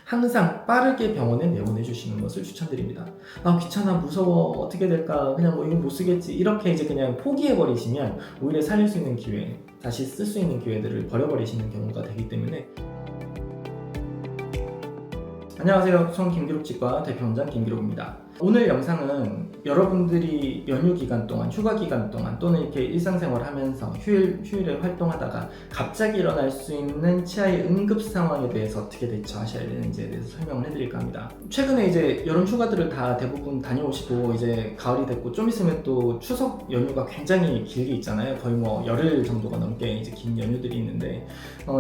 항상 빠르게 병원에 내원해 주시는 것을 추천드립니다. 아, 귀찮아, 무서워, 어떻게 될까, 그냥 뭐 이건 못 쓰겠지, 이렇게 이제 그냥 포기해 버리시면 오히려 살릴 수 있는 기회, 다시 쓸 수 있는 기회들을 버려버리시는 경우가 되기 때문에. 안녕하세요. 성김기록치과 대표원장 김기록입니다. 오늘 영상은 여러분들이 연휴 기간 동안, 휴가 기간 동안 또는 이렇게 일상생활 하면서 휴일에 활동하다가 갑자기 일어날 수 있는 치아의 응급 상황에 대해서 어떻게 대처하셔야 되는지에 대해서 설명을 해드릴까 합니다. 최근에 이제 여름 휴가들을 다 대부분 다녀오시고 이제 가을이 됐고 좀 있으면 또 추석 연휴가 굉장히 길게 있잖아요. 거의 뭐 열흘 정도가 넘게 이제 긴 연휴들이 있는데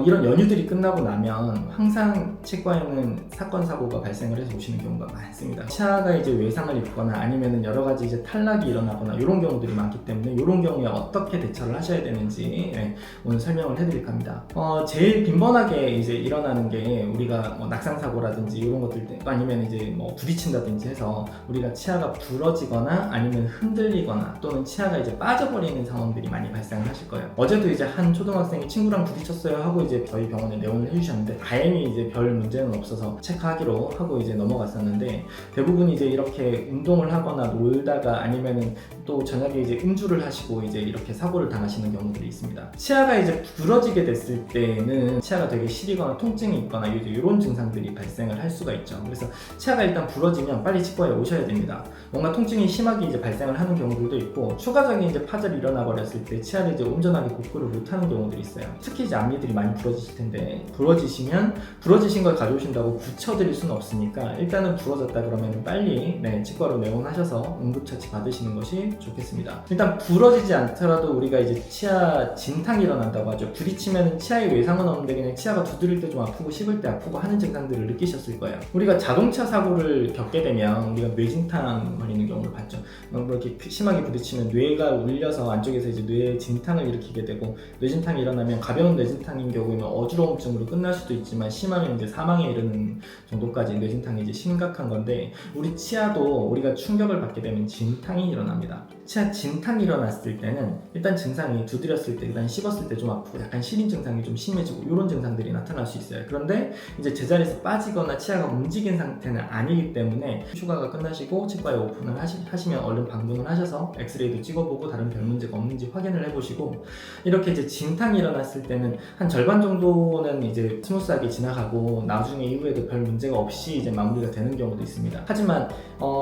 이런 연휴들이 끝나고 나면 항상 치과에는 사건 사고가 발생을 해서 오시는 경우가 많습니다. 치아가 이제 외상을 입거나 아니면은 여러 가지 이제 탈락이 일어나거나 이런 경우들이 많기 때문에 이런 경우에 어떻게 대처를 하셔야 되는지 오늘 설명을 해드릴까 합니다. 제일 빈번하게 이제 일어나는 게 우리가 뭐 낙상 사고라든지 이런 것들 아니면 이제 뭐 부딪힌다든지 해서 우리가 치아가 부러지거나 아니면 흔들리거나 또는 치아가 이제 빠져버리는 상황들이 많이 발생을 하실 거예요. 어제도 이제 한 초등학생이 친구랑 부딪혔어요 하고 이제 저희 병원에 내원을 해주셨는데 다행히 이제 별 문제는 없어서 체크하기로 하고 이제 넘어갔었는데, 대부분 이제 이렇게 운동을 하거나 놀다가 아니면은 또 저녁에 이제 음주를 하시고 이제 이렇게 사고를 당하시는 경우들이 있습니다. 치아가 이제 부러지게 됐을 때는 치아가 되게 시리거나 통증이 있거나 이제 이런 증상들이 발생을 할 수가 있죠. 그래서 치아가 일단 부러지면 빨리 치과에 오셔야 됩니다. 뭔가 통증이 심하게 이제 발생을 하는 경우들도 있고 추가적인 이제 파절이 일어나 버렸을 때 치아를 이제 온전하게 복구를 못하는 경우들이 있어요. 특히 이제 앞니들이 많이 부러지실 텐데, 부러지시면 부러지신 걸 가져오신다고 붙여드릴 수는 없으니까 일단은 부러졌다 그러면 빨리 치과로 내원하셔서 응급처치 받으시는 것이 좋겠습니다. 일단 부러지지 않더라도 우리가 이제 치아 진탕이 일어난다고 하죠. 부딪히면 치아에 외상은 없는데 그냥 치아가 두드릴 때 좀 아프고 씹을 때 아프고 하는 증상들을 느끼셨을 거예요. 우리가 자동차 사고를 겪게 되면 우리가 뇌진탕 걸리는 경우를 봤죠. 뭐 이렇게 심하게 부딪히면 뇌가 울려서 안쪽에서 이제 뇌 진탕을 일으키게 되고, 뇌진탕이 일어나면 가벼운 뇌진탕인 경우에는 어지러움증으로 끝날 수도 있지만 심하면 이제 사망에 이르는 정도까지 뇌진탕이 이제 심각한 건데, 우리 치아도 우리가 충격을 받게 되면 진탕이 일어납니다. 치아 진탕이 일어났을 때는 일단 증상이 두드렸을 때, 일단 씹었을 때 좀 아프고 약간 시린 증상이 좀 심해지고 이런 증상들이 나타날 수 있어요. 그런데 이제 제자리에서 빠지거나 치아가 움직인 상태는 아니기 때문에 휴가가 끝나시고 치과에 오픈을 하시면 얼른 방문을 하셔서 엑스레이도 찍어보고 다른 별 문제가 없는지 확인을 해보시고, 이렇게 이제 진탕이 일어났을 때는 한 절반 정도는 이제 스무스하게 지나가고 나중에 이후에도 별 문제가 없이 이제 마무리가 되는 경우도 있습니다. 하지만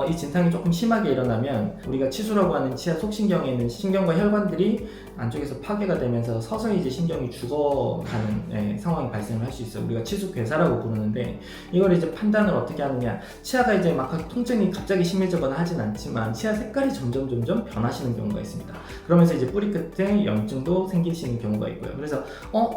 이 진탕이 조금 심하게 일어나면 우리가 치수라고 하는 치아 속신경에 있는 신경과 혈관들이 안쪽에서 파괴가 되면서 서서히 이제 신경이 죽어가는 상황이 발생을 할 수 있어요. 우리가 치수괴사라고 부르는데, 이걸 이제 판단을 어떻게 하느냐, 치아가 이제 막 통증이 갑자기 심해지거나 하진 않지만 치아 색깔이 점점 변하시는 경우가 있습니다. 그러면서 이제 뿌리 끝에 염증도 생기시는 경우가 있고요. 그래서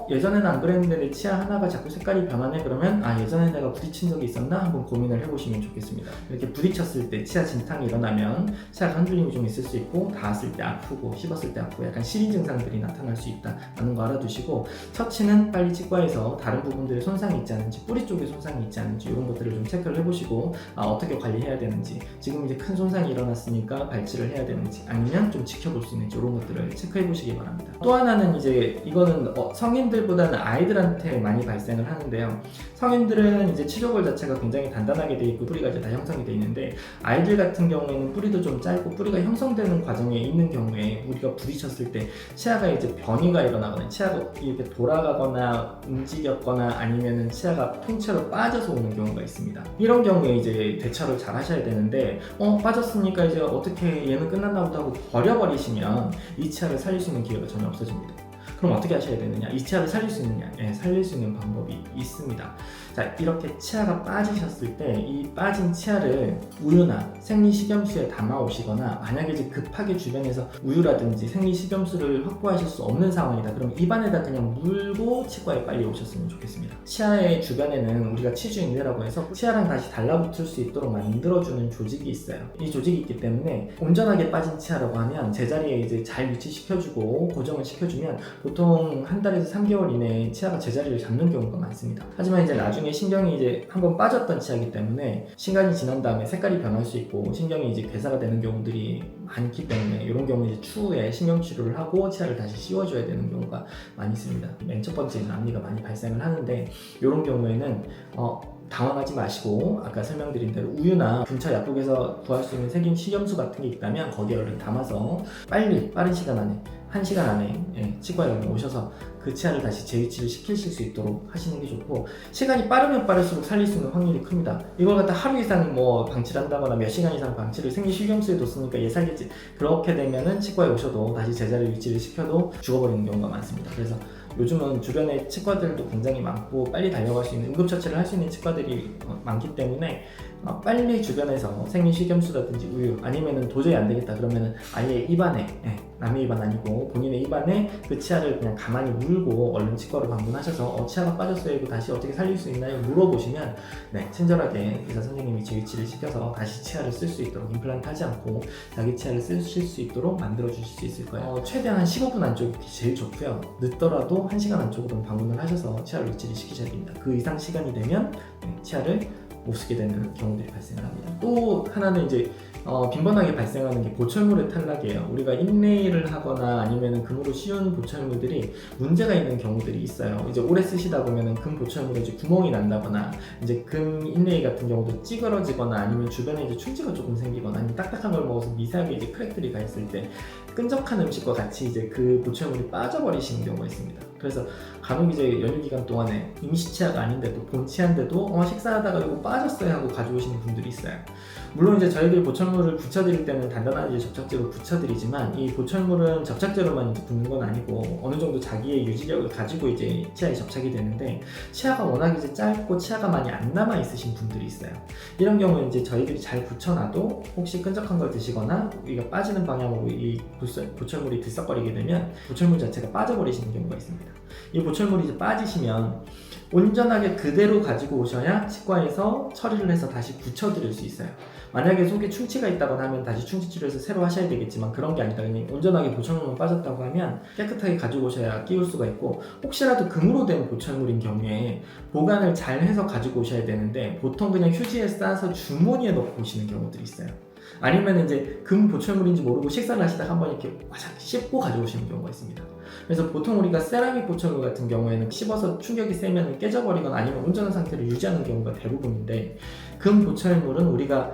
예전에는 안 그랬는데 내 치아 하나가 자꾸 색깔이 변하네, 그러면 예전에 내가 부딪힌 적이 있었나 한번 고민을 해보시면 좋겠습니다. 이렇게 부딪혔을 때 치아 진탕이 일어나면 치아가 흔들림이 좀 있을 수 있고, 닿았을 때 아프고 씹었을 때 아프고 약간 시린 증상들이 나타날 수 있다는 거 알아두시고, 처치는 빨리 치과에서 다른 부분들에 손상이 있지 않은지, 뿌리 쪽에 손상이 있지 않은지 이런 것들을 좀 체크를 해보시고 어떻게 관리해야 되는지, 지금 이제 큰 손상이 일어났으니까 발치를 해야 되는지 아니면 좀 지켜볼 수 있는지 이런 것들을 체크해 보시기 바랍니다. 또 하나는 이제 이거는 성인들보다는 아이들한테 많이 발생을 하는데요. 성인들은 이제 치료골 자체가 굉장히 단단하게 돼 있고 뿌리가 이제 다 형성이 돼 있는데, 아이들 같은 경우에는 뿌리도 좀 짧고 뿌리가 형성되는 과정에 있는 경우에 우리가 부딪혔을 때 치아가 이제 변이가 일어나거나 치아가 이렇게 돌아가거나 움직였거나 아니면은 치아가 통째로 빠져서 오는 경우가 있습니다. 이런 경우에 이제 대처를 잘 하셔야 되는데, 빠졌으니까 이제 어떻게 얘는 끝났나 보다 하고 버려버리시면 이 치아를 살릴 수 있는 기회가 전혀 없어집니다. 그럼 어떻게 하셔야 되느냐? 이 치아를 살릴 수 있느냐? 살릴 수 있는 방법이 있습니다. 자, 이렇게 치아가 빠지셨을 때 이 빠진 치아를 우유나 생리식염수에 담아 오시거나, 만약에 이제 급하게 주변에서 우유라든지 생리식염수를 확보하실 수 없는 상황이다, 그럼 입안에다 그냥 물고 치과에 빨리 오셨으면 좋겠습니다. 치아의 주변에는 우리가 치주인대라고 해서 치아랑 다시 달라붙을 수 있도록 만들어주는 조직이 있어요. 이 조직이 있기 때문에 온전하게 빠진 치아라고 하면 제자리에 이제 잘 위치시켜주고 고정을 시켜주면 보통 한 달에서 3개월 이내에 치아가 제자리를 잡는 경우가 많습니다. 하지만 이제 나중에 신경이 이제 한번 빠졌던 치아이기 때문에 시간이 지난 다음에 색깔이 변할 수 있고 신경이 이제 괴사가 되는 경우들이 많기 때문에, 이런 경우는 이제 추후에 신경 치료를 하고 치아를 다시 씌워줘야 되는 경우가 많이 있습니다. 맨 첫 번째는 앞니가 많이 발생을 하는데, 이런 경우에는 당황하지 마시고 아까 설명드린 대로 우유나 근처 약국에서 구할 수 있는 세균 식염수 같은 게 있다면 거기에 얼른 담아서 빠른 시간 안에 1시간 안에 치과에 얼른 오셔서 그 치아를 다시 재위치를 시키실 수 있도록 하시는 게 좋고, 시간이 빠르면 빠를수록 살릴 수 있는 확률이 큽니다. 이걸 갖다 하루 이상 뭐 방치를 한다거나 몇 시간 이상 방치를 생리식염수에 뒀으니까 얘 살겠지, 그렇게 되면은 치과에 오셔도 다시 제자리 위치를 시켜도 죽어버리는 경우가 많습니다. 그래서 요즘은 주변에 치과들도 굉장히 많고 빨리 달려갈 수 있는 응급처치를 할 수 있는 치과들이 많기 때문에 빨리 주변에서 생리식염수라든지 우유, 아니면은 도저히 안 되겠다 그러면은 아예 입안에, 남의 입안 아니고 본인의 입안에 그 치아를 그냥 가만히 물고 얼른 치과로 방문하셔서 치아가 빠졌어요, 이거 다시 어떻게 살릴 수 있나요? 물어보시면 친절하게 의사 선생님이 재위치를 시켜서 다시 치아를 쓸 수 있도록, 임플란트 하지 않고 자기 치아를 쓰실 수 있도록 만들어 주실 수 있을 거예요. 최대한 한 15분 안쪽이 제일 좋고요. 늦더라도 1시간 안쪽으로 방문을 하셔서 치아 위치를 시키셔야 됩니다. 그 이상 시간이 되면 치아를 못 쓰게 되는 경우들이 발생을 합니다. 또 하나는 이제 빈번하게 발생하는 게 보철물의 탈락이에요. 우리가 인레이를 하거나 아니면 금으로 씌운 보철물들이 문제가 있는 경우들이 있어요. 이제 오래 쓰시다 보면은 금 보철물에 이제 구멍이 난다거나, 이제 금 인레이 같은 경우도 찌그러지거나, 아니면 주변에 이제 충치가 조금 생기거나, 아니면 딱딱한 걸 먹어서 미세하게 이제 크랙들이 가 있을 때 끈적한 음식과 같이 이제 그 보철물이 빠져버리시는 경우가 있습니다. 그래서 간혹 이제 연휴 기간 동안에 임시치아가 아닌데도 본치아인데도 식사하다가 이거 빠졌어요 하고 가져오시는 분들이 있어요. 물론 이제 저희들이 보철물을 붙여드릴 때는 단단한 이제 접착제로 붙여드리지만, 이 보철물은 접착제로만 이제 붙는 건 아니고 어느 정도 자기의 유지력을 가지고 이제 치아에 접착이 되는데, 치아가 워낙 이제 짧고 치아가 많이 안 남아 있으신 분들이 있어요. 이런 경우는 이제 저희들이 잘 붙여놔도 혹시 끈적한 걸 드시거나 이가 빠지는 방향으로 이 보철물이 들썩거리게 되면 보철물 자체가 빠져버리시는 경우가 있습니다. 이 보철물이 이제 빠지시면 온전하게 그대로 가지고 오셔야 치과에서 처리를 해서 다시 붙여드릴 수 있어요. 만약에 속에 충치가 있다거나 하면 다시 충치 치료해서 새로 하셔야 되겠지만, 그런 게 아니다. 그냥 온전하게 보철물만 빠졌다고 하면 깨끗하게 가지고 오셔야 끼울 수가 있고, 혹시라도 금으로 된 보철물인 경우에 보관을 잘 해서 가지고 오셔야 되는데, 보통 그냥 휴지에 싸서 주머니에 넣고 오시는 경우들이 있어요. 아니면 이제 금 보철물인지 모르고 식사를 하시다가 한번 이렇게 와삭 씹고 가져오시는 경우가 있습니다. 그래서 보통 우리가 세라믹 보철물 같은 경우에는 씹어서 충격이 세면 깨져버리거나 아니면 온전한 상태를 유지하는 경우가 대부분인데, 금 보철물은 우리가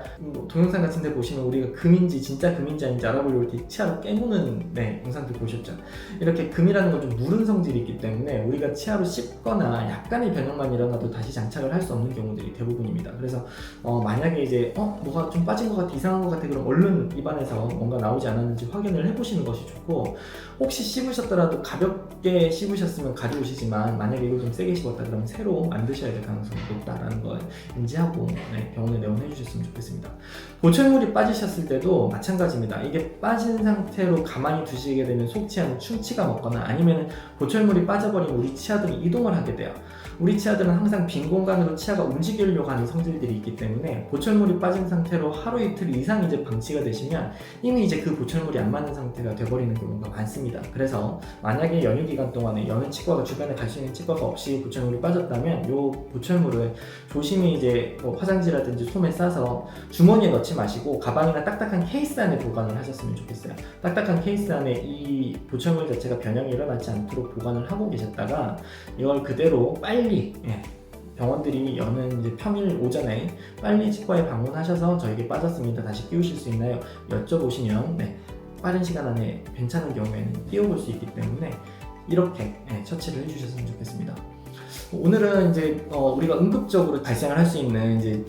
동영상 같은 데 보시면 우리가 금인지 진짜 금인지 아닌지 알아보려고 이렇게 치아로 깨무는 영상들 보셨죠? 이렇게 금이라는 건 좀 무른 성질이 있기 때문에 우리가 치아로 씹거나 약간의 변형만 일어나도 다시 장착을 할 수 없는 경우들이 대부분입니다. 그래서 만약에 이제 뭐가 좀 빠진 것 같아, 이상한 것 같아, 그럼 얼른 입안에서 뭔가 나오지 않았는지 확인을 해보시는 것이 좋고, 혹시 씹으셨더라도 가볍게 씹으셨으면 가져오시지만 만약에 이걸 좀 세게 씹었다 그러면 새로 만드셔야 될 가능성이 높다라는 걸 인지하고 병원에 내원해 주셨으면 좋겠습니다. 보철물이 빠지셨을 때도 마찬가지입니다. 이게 빠진 상태로 가만히 두시게 되면 속치아는 충치가 먹거나, 아니면 보철물이 빠져버린 우리 치아들이 이동을 하게 돼요. 우리 치아들은 항상 빈 공간으로 치아가 움직이려고 하는 성질들이 있기 때문에, 보철물이 빠진 상태로 하루 이틀 이상 이제 방치가 되시면 이미 이제 그 보철물이 안 맞는 상태가 돼버리는 경우가 많습니다. 그래서 만약에 연휴 기간 동안에 여느 치과가 주변에 갈 수 있는 치과가 없이 보철물이 빠졌다면, 요 보철물을 조심히 이제 화장지라든지 솜에 싸서 주머니에 넣지 마시고 가방이나 딱딱한 케이스 안에 보관을 하셨으면 좋겠어요. 딱딱한 케이스 안에 이 보철물 자체가 변형이 일어나지 않도록 보관을 하고 계셨다가 이걸 그대로 빨리 병원들이 여는 이제 평일 오전에 빨리 치과에 방문하셔서 저에게 빠졌습니다, 다시 끼우실 수 있나요? 여쭤보시면 빠른 시간 안에 괜찮은 경우에는 끼워볼 수 있기 때문에 이렇게 처치를 해주셨으면 좋겠습니다. 오늘은 이제 우리가 응급적으로 발생을 할 수 있는 이제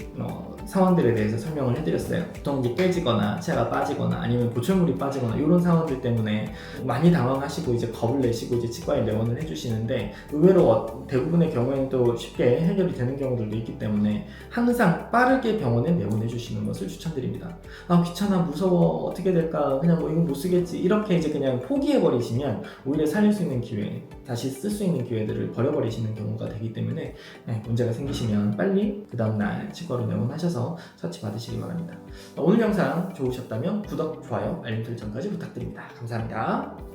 상황들에 대해서 설명을 해드렸어요. 보통 이제 깨지거나 치아가 빠지거나 아니면 보철물이 빠지거나 이런 상황들 때문에 많이 당황하시고 이제 겁을 내시고 이제 치과에 내원을 해주시는데, 의외로 대부분의 경우에는 또 쉽게 해결이 되는 경우들도 있기 때문에 항상 빠르게 병원에 내원해 주시는 것을 추천드립니다. 귀찮아, 무서워, 어떻게 될까, 그냥 이건 못 쓰겠지, 이렇게 이제 그냥 포기해 버리시면 오히려 살릴 수 있는 기회, 다시 쓸 수 있는 기회들을 버려버리시는 경우가 되기 때문에 문제가 생기시면 빨리 그 다음날 치과로 내원하셔서 처치 받으시기 바랍니다. 오늘 영상 좋으셨다면 구독, 좋아요, 알림 설정까지 부탁드립니다. 감사합니다.